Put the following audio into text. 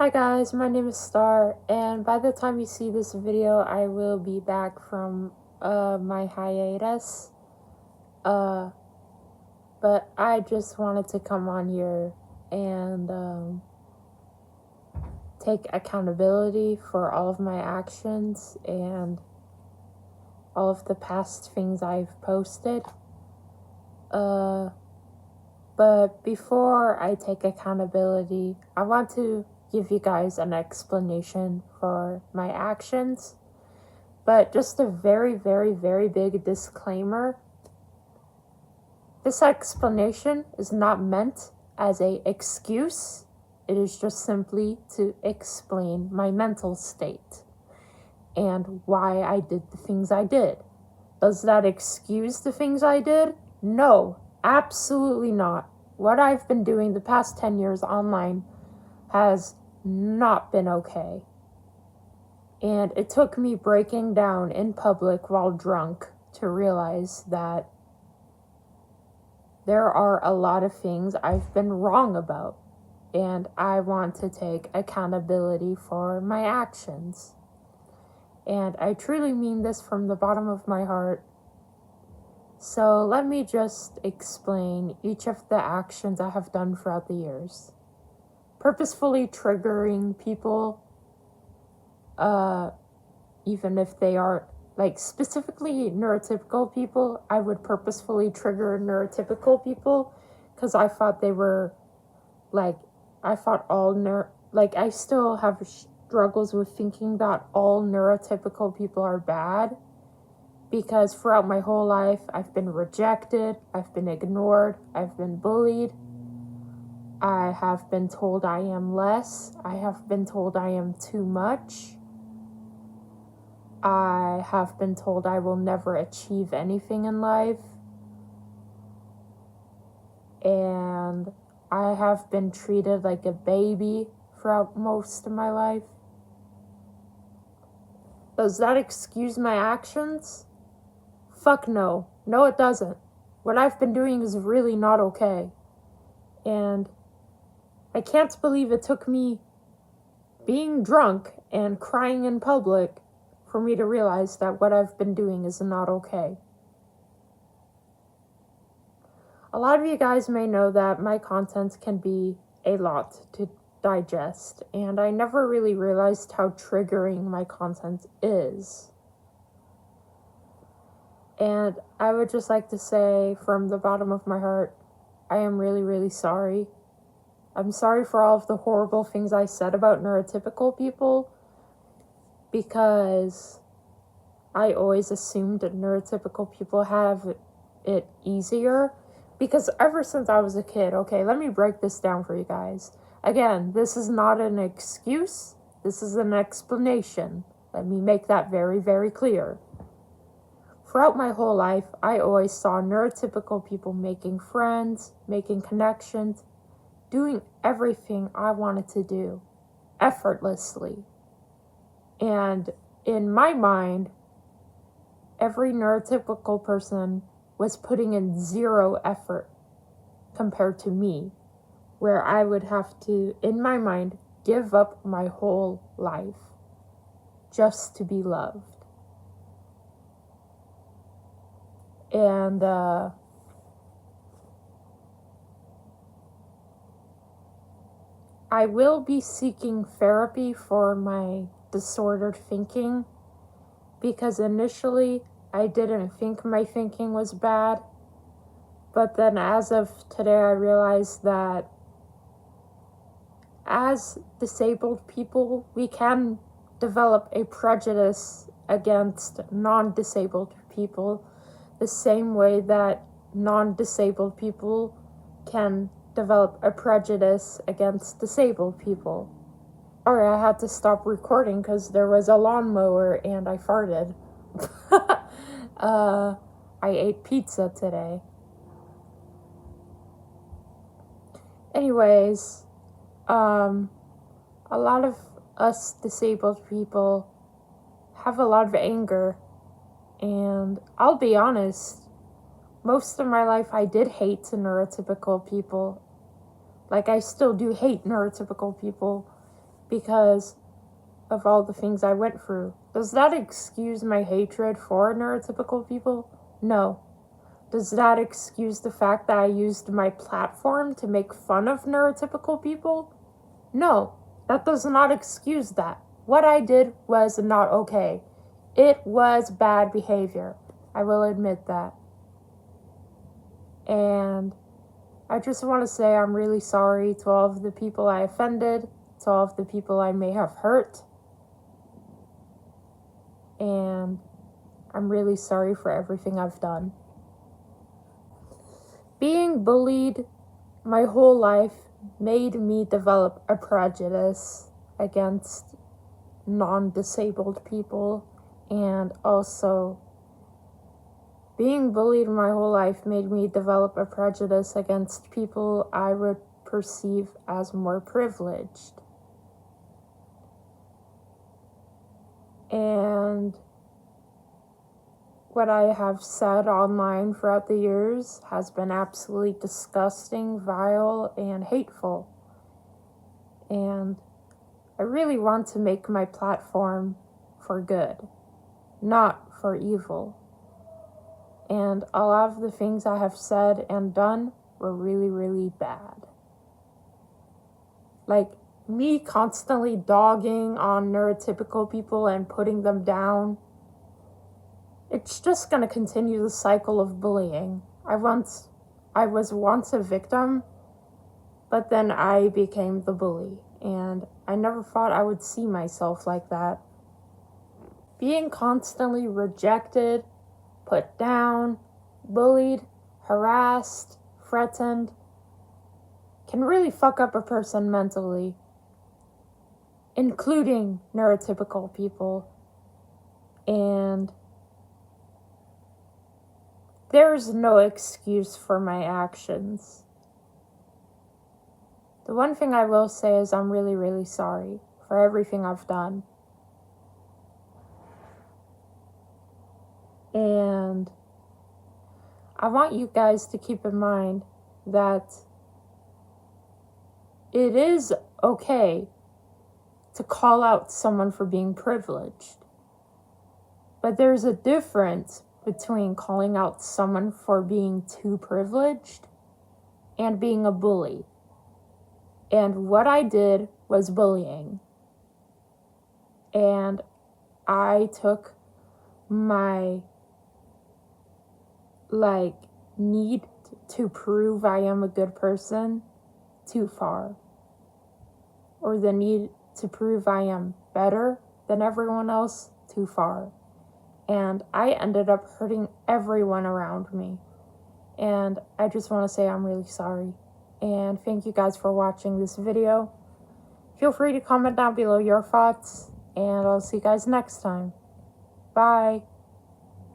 Hi guys, my name is Star, and by the time you see this video, I will be back from my hiatus. But I just wanted to come on here and take accountability for all of my actions and all of the past things I've posted. But before I take accountability, I want to give you guys an explanation for my actions. But just a very, very, very big disclaimer. This explanation is not meant as an excuse. It is just simply to explain my mental state and why I did the things I did. Does that excuse the things I did? No, absolutely not. What I've been doing the past 10 years online has not been okay. And it took me breaking down in public while drunk to realize that there are a lot of things I've been wrong about. And I want to take accountability for my actions. And I truly mean this from the bottom of my heart. So let me just explain each of the actions I have done throughout the years. Purposefully triggering people, even if they are, like, specifically neurotypical people, I would purposefully trigger neurotypical people because I thought they were, like, I thought I still have struggles with thinking that all neurotypical people are bad. Because throughout my whole life, I've been rejected, I've been ignored, I've been bullied. I have been told I am less. I have been told I am too much. I have been told I will never achieve anything in life. And I have been treated like a baby throughout most of my life. Does that excuse my actions? Fuck no. No, it doesn't. What I've been doing is really not okay. And I can't believe it took me being drunk and crying in public for me to realize that what I've been doing is not okay. A lot of you guys may know that my content can be a lot to digest, and I never really realized how triggering my content is. And I would just like to say from the bottom of my heart, I am really, really sorry. I'm sorry for all of the horrible things I said about neurotypical people, because I always assumed that neurotypical people have it easier. Because ever since I was a kid, okay, let me break this down for you guys. Again, this is not an excuse. This is an explanation. Let me make that very, very clear. Throughout my whole life, I always saw neurotypical people making friends, making connections, doing everything I wanted to do, effortlessly. And in my mind, every neurotypical person was putting in zero effort compared to me, where I would have to, in my mind, give up my whole life just to be loved. And I will be seeking therapy for my disordered thinking, because initially I didn't think my thinking was bad, but then as of today I realized that as disabled people, we can develop a prejudice against non-disabled people, the same way that non-disabled people can develop a prejudice against disabled people. Alright, I had to stop recording because there was a lawnmower and I farted. I ate pizza today. Anyways, a lot of us disabled people have a lot of anger. And I'll be honest, most of my life I did hate neurotypical people. Like, I still do hate neurotypical people. because of all the things I went through. Does that excuse my hatred for neurotypical people? No. Does that excuse the fact that I used my platform to make fun of neurotypical people? No. That does not excuse that. What I did was not okay. It was bad behavior. I will admit that. And I just want to say I'm really sorry to all of the people I offended, to all of the people I may have hurt. And I'm really sorry for everything I've done. Being bullied my whole life made me develop a prejudice against non-disabled people, and also being bullied my whole life made me develop a prejudice against people I would perceive as more privileged. And what I have said online throughout the years has been absolutely disgusting, vile, and hateful. And I really want to make my platform for good, not for evil. And a lot of the things I have said and done were really, really bad. Like, me constantly dogging on neurotypical people and putting them down, it's just going to continue the cycle of bullying. I was once a victim, but then I became the bully, and I never thought I would see myself like that. Being constantly rejected, put down, bullied, harassed, threatened, can really fuck up a person mentally, including neurotypical people. And there's no excuse for my actions. The one thing I will say is I'm really, really sorry for everything I've done. And I want you guys to keep in mind that it is okay to call out someone for being privileged. But there's a difference between calling out someone for being too privileged and being a bully. And what I did was bullying. And I took my need to prove I am a good person too far, or the need to prove I am better than everyone else too far, and I ended up hurting everyone around me. And I just want to say I'm really sorry, and thank you guys for watching this video. Feel free to comment down below your thoughts, and I'll see you guys next time. Bye.